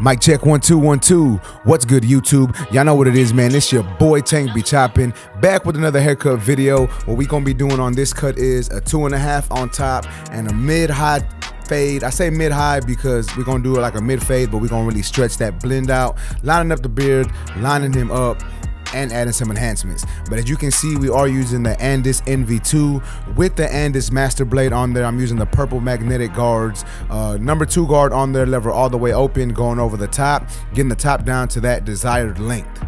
Mic check 1 2 1 2. What's good, YouTube? Y'all know what it is, man. It's your boy Tank be chopping, back with another haircut video. What we gonna be doing on this cut is a 2.5 on top and a mid-high fade. I say mid-high because we're gonna do it like a mid-fade, but we're gonna really stretch that blend out, lining up the beard, lining him up, and adding some enhancements. But as you can see, we are using the Andis NV2 with the Andis master blade on there. I'm using the purple magnetic guards, number 2 guard on there, lever all the way open, going over the top, getting the top down to that desired length.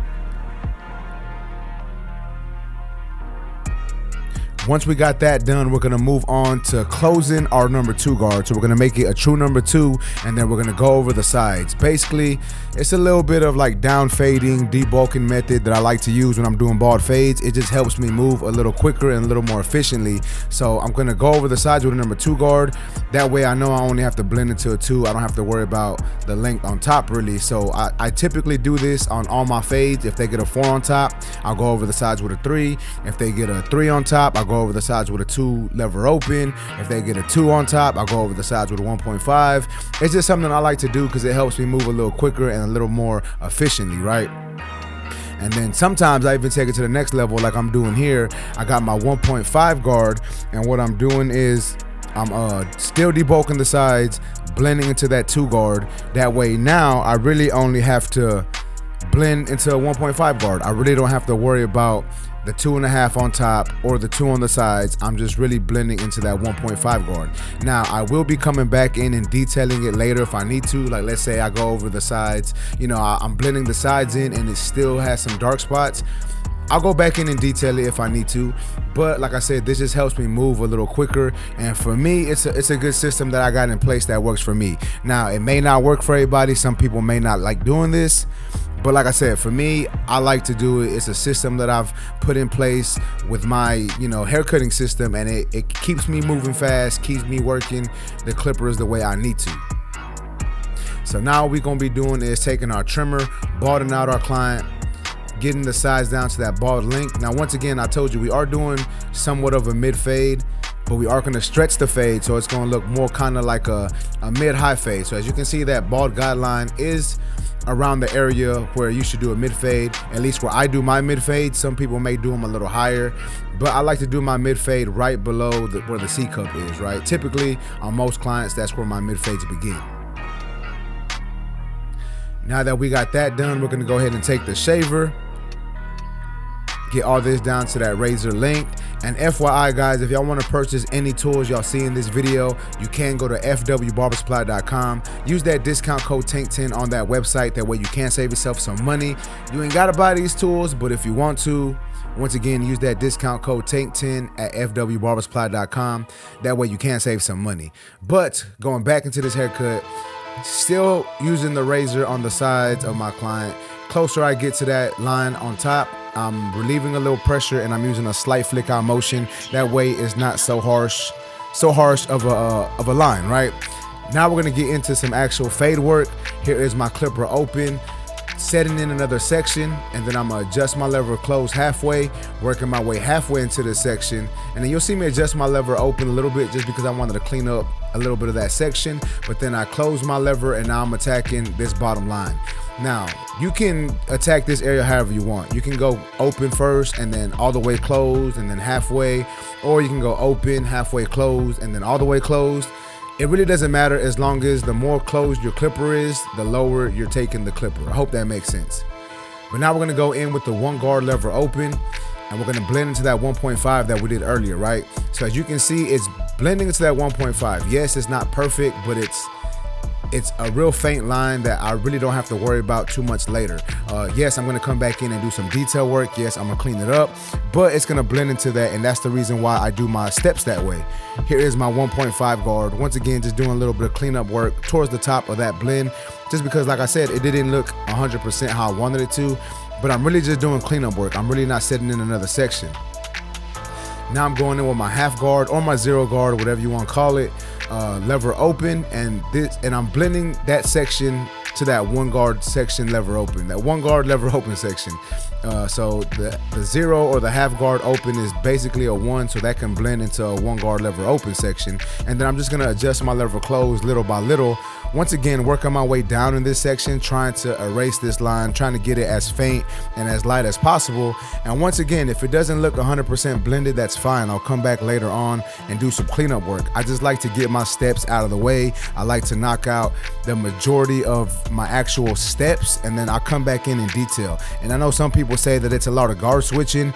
Once we got that done, we're gonna move on to closing our number 2 guard. So we're gonna make it a true number 2, and then we're gonna go over the sides. Basically, it's a little bit of like down fading, debulking method that I like to use when I'm doing bald fades. It just helps me move a little quicker and a little more efficiently. So I'm gonna go over the sides with a number 2 guard. That way I know I only have to blend into a 2. I don't have to worry about the length on top really. So I typically do this on all my fades. If they get a 4 on top, I'll go over the sides with a 3. If they get a 3 on top, I'll go over the sides with a 2 lever open. If they get a 2 on top, I'll go over the sides with a 1.5. It's just something I like to do because it helps me move a little quicker and a little more efficiently, right? And then sometimes I even take it to the next level like I'm doing here. I got my 1.5 guard, and what I'm doing is I'm still debulking the sides, blending into that 2 guard. That way now I really only have to blend into a 1.5 guard. I really don't have to worry about the 2.5 on top or the 2 on the sides. I'm just really blending into that 1.5 guard. Now I will be coming back in and detailing it later if I need to. Like let's say I go over the sides, you know, I'm blending the sides in and it still has some dark spots. I'll go back in and detail it if I need to, but like I said, this just helps me move a little quicker, and for me it's a good system that I got in place that works for me. Now it may not work for everybody. Some people may not like doing this, but like I said, for me, I like to do it. It's a system that I've put in place with my, you know, hair cutting system, and it keeps me moving fast, keeps me working the clippers the way I need to. So now what we're gonna be doing is taking our trimmer, balding out our client, getting the sides down to that bald length. Now once again, I told you we are doing somewhat of a mid fade, but we are gonna stretch the fade, so it's gonna look more kind of like a mid-high fade. So as you can see, that bald guideline is around the area where you should do a mid fade, at least where I do my mid fade. Some people may do them a little higher, but I like to do my mid fade right below where the C cup is, right? Typically on most clients, that's where my mid fades begin. Now that we got that done, we're gonna go ahead and take the shaver, get all this down to that razor length. And FYI guys, if y'all want to purchase any tools y'all see in this video, you can go to fwbarbersupply.com. Use that discount code TANK10 on that website. That way you can save yourself some money. You ain't gotta buy these tools, but if you want to, once again, use that discount code TANK10 at fwbarbersupply.com. That way you can save some money. But going back into this haircut, still using the razor on the sides of my client. Closer I get to that line on top, I'm relieving a little pressure and I'm using a slight flick out motion. That way it's not so harsh of a line, right? Now we're gonna get into some actual fade work. Here is my clipper open, setting in another section, and then I'm gonna adjust my lever close halfway, working my way halfway into this section, and then you'll see me adjust my lever open a little bit just because I wanted to clean up a little bit of that section, but then I close my lever and now I'm attacking this bottom line. Now you can attack this area however you want. You can go open first and then all the way closed and then halfway, or you can go open, halfway closed, and then all the way closed. It really doesn't matter as long as the more closed your clipper is, the lower you're taking the clipper. I hope that makes sense. But now we're gonna go in with the 1 guard lever open, and we're gonna blend into that 1.5 that we did earlier, right? So as you can see, it's blending into that 1.5. Yes, it's not perfect, but it's a real faint line that I really don't have to worry about too much later. Yes, I'm gonna come back in and do some detail work. Yes, I'm gonna clean it up, but it's gonna blend into that, and that's the reason why I do my steps that way. Here is my 1.5 guard. Once again, just doing a little bit of cleanup work towards the top of that blend, just because like I said, it didn't look 100% how I wanted it to, but I'm really just doing cleanup work. I'm really not setting in another section. Now I'm going in with my half guard or my 0 guard, whatever you want to call it, lever open, and I'm blending that section to that 1 guard section lever open, that 1 guard lever open section. So the 0 or the half guard open is basically a 1, so that can blend into a 1 guard lever open section. And then I'm just gonna adjust my lever close little by little once again, working my way down in this section, trying to erase this line, trying to get it as faint and as light as possible. And once again, if it doesn't look 100% blended, that's fine. I'll come back later on and do some cleanup work. I just like to get my steps out of the way. I like to knock out the majority of my actual steps, and then I'll come back in detail. And I know some people say that it's a lot of guard switching,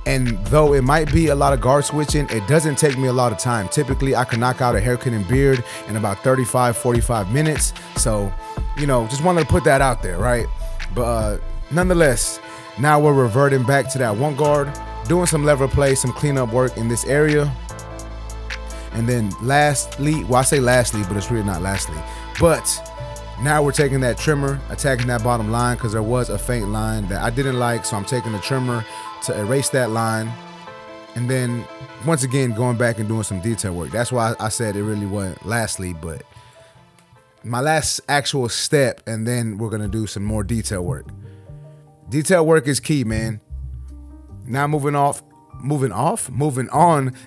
and though it might be a lot of guard switching, it doesn't take me a lot of time. Typically, I can knock out a haircut and beard in about 35-45 minutes. So, you know, just wanted to put that out there, right? But nonetheless, now we're reverting back to that one guard, doing some lever play, some cleanup work in this area. And then lastly, well, I say lastly, but it's really not lastly. But now we're taking that trimmer, attacking that bottom line, because there was a faint line that I didn't like. So I'm taking the trimmer to erase that line. And then once again, going back and doing some detail work. That's why I said it really wasn't lastly, but my last actual step. And then we're going to do some more detail work. Detail work is key, man. Now moving on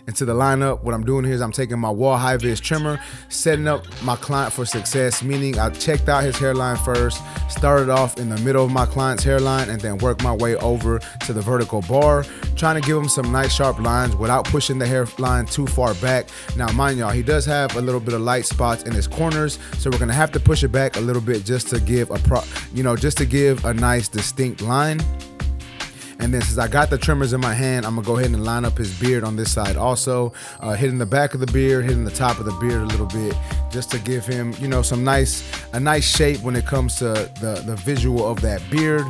into the lineup. What I'm doing here is I'm taking my wall high vis trimmer, setting up my client for success, meaning I checked out his hairline first, started off in the middle of my client's hairline, and then worked my way over to the vertical bar, trying to give him some nice sharp lines without pushing the hairline too far back. Now, mind y'all, he does have a little bit of light spots in his corners, so we're gonna have to push it back a little bit just to give a nice distinct line. And then since I got the trimmers in my hand, I'm gonna go ahead and line up his beard on this side also, hitting the back of the beard, hitting the top of the beard a little bit, just to give him, you know, a nice shape when it comes to the visual of that beard.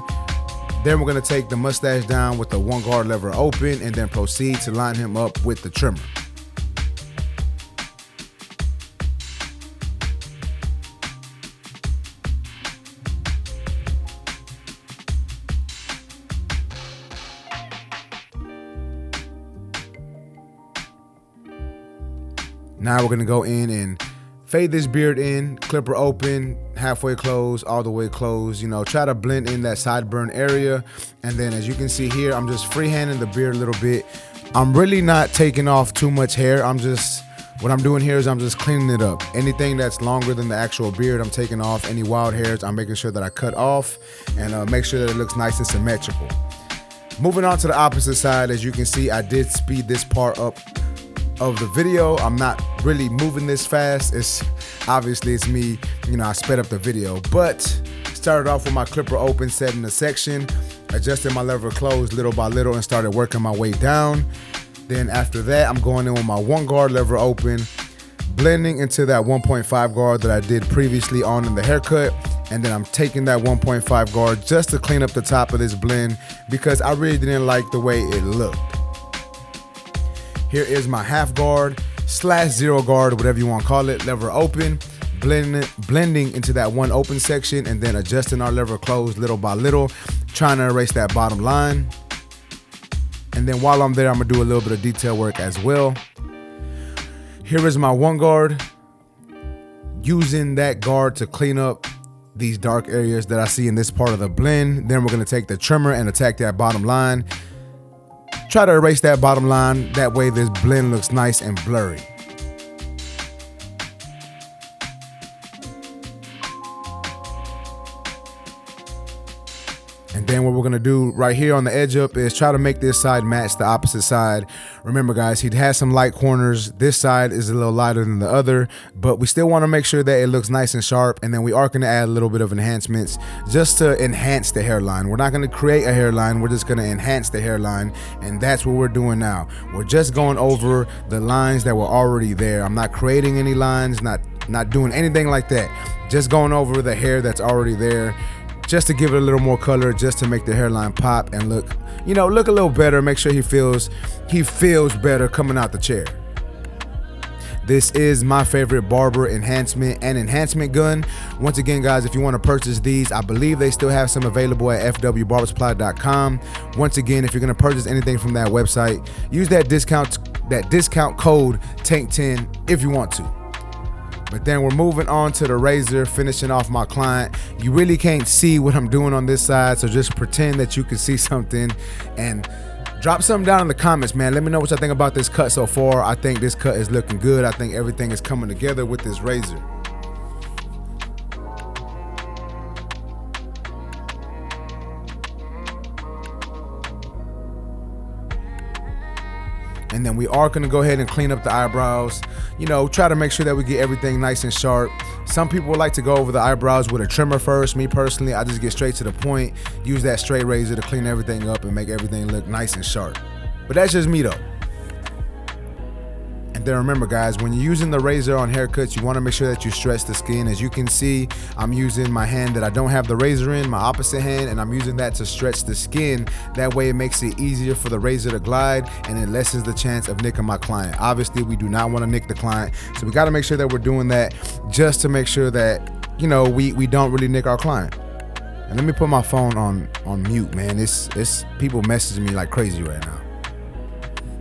Then we're gonna take the mustache down with the one guard lever open, and then proceed to line him up with the trimmer. Now we're gonna go in and fade this beard in, clipper open, halfway closed, all the way closed, you know, try to blend in that sideburn area. And then as you can see here, I'm just freehanding the beard a little bit. I'm really not taking off too much hair. What I'm doing here is I'm just cleaning it up. Anything that's longer than the actual beard, I'm taking off. Any wild hairs, I'm making sure that I cut off and make sure that it looks nice and symmetrical. Moving on to the opposite side, as you can see, I did speed this part up of the video. I'm not really moving this fast. It's me, you know, I sped up the video, but started off with my clipper open, setting the section, adjusted my lever closed little by little, and started working my way down. Then after that, I'm going in with my one guard lever open, blending into that 1.5 guard that I did previously on in the haircut. And then I'm taking that 1.5 guard just to clean up the top of this blend, because I really didn't like the way it looked. Here is my half guard / 0 guard, whatever you want to call it, lever open, blending into that one open section, and then adjusting our lever closed little by little, trying to erase that bottom line. And then while I'm there, I'm gonna do a little bit of detail work as well. Here is my one guard, using that guard to clean up these dark areas that I see in this part of the blend. Then we're gonna take the trimmer and attack that bottom line. Try to erase that bottom line, that way this blend looks nice and blurry. And then what we're gonna do right here on the edge up is try to make this side match the opposite side. Remember guys, he has some light corners. This side is a little lighter than the other, but we still wanna make sure that it looks nice and sharp. And then we are gonna add a little bit of enhancements just to enhance the hairline. We're not gonna create a hairline, we're just gonna enhance the hairline. And that's what we're doing now. We're just going over the lines that were already there. I'm not creating any lines, not doing anything like that. Just going over the hair that's already there, just to give it a little more color, just to make the hairline pop and look a little better. Make sure he feels better coming out the chair. This is my favorite barber enhancement and enhancement gun. Once again, guys, if you want to purchase these, I believe they still have some available at fwbarbersupply.com. Once again, if you're going to purchase anything from that website, use that discount code TANK10 if you want to. But then we're moving on to the razor, finishing off my client. You really can't see what I'm doing on this side, so just pretend that you can see something and drop something down in the comments, man. Let me know what y'all think about this cut so far. I think this cut is looking good. I think everything is coming together with this razor. And then we are gonna go ahead and clean up the eyebrows. You know, try to make sure that we get everything nice and sharp. Some people would like to go over the eyebrows with a trimmer first. Me personally, I just get straight to the point, use that straight razor to clean everything up and make everything look nice and sharp. But that's just me though. And then remember guys, when you're using the razor on haircuts, you wanna make sure that you stretch the skin. As you can see, I'm using my hand that I don't have the razor in, my opposite hand, and I'm using that to stretch the skin. That way it makes it easier for the razor to glide and it lessens the chance of nicking my client. Obviously, we do not wanna nick the client, so we gotta make sure that we're doing that just to make sure that, you know, we don't really nick our client. And let me put my phone on mute, man. It's people messaging me like crazy right now.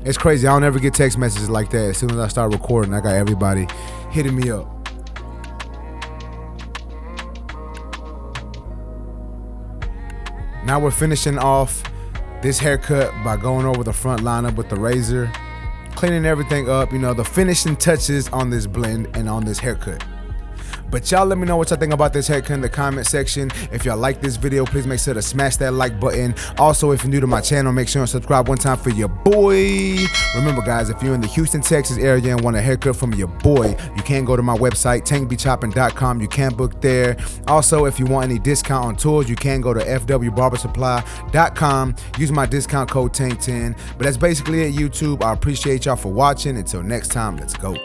It's crazy, I don't ever get text messages like that. As soon as I start recording, I got everybody hitting me up. Now we're finishing off this haircut by going over the front lineup with the razor, cleaning everything up, you know, the finishing touches on this blend and on this haircut. But y'all let me know what y'all think about this haircut in the comment section. If y'all like this video, please make sure to smash that like button. Also, if you're new to my channel, make sure and subscribe one time for your boy. Remember guys, if you're in the Houston, Texas area and want a haircut from your boy, you can go to my website, tankbechopping.com. You can book there. Also, if you want any discount on tools, you can go to fwbarbersupply.com. Use my discount code TANK10. But that's basically it, YouTube. I appreciate y'all for watching. Until next time, let's go.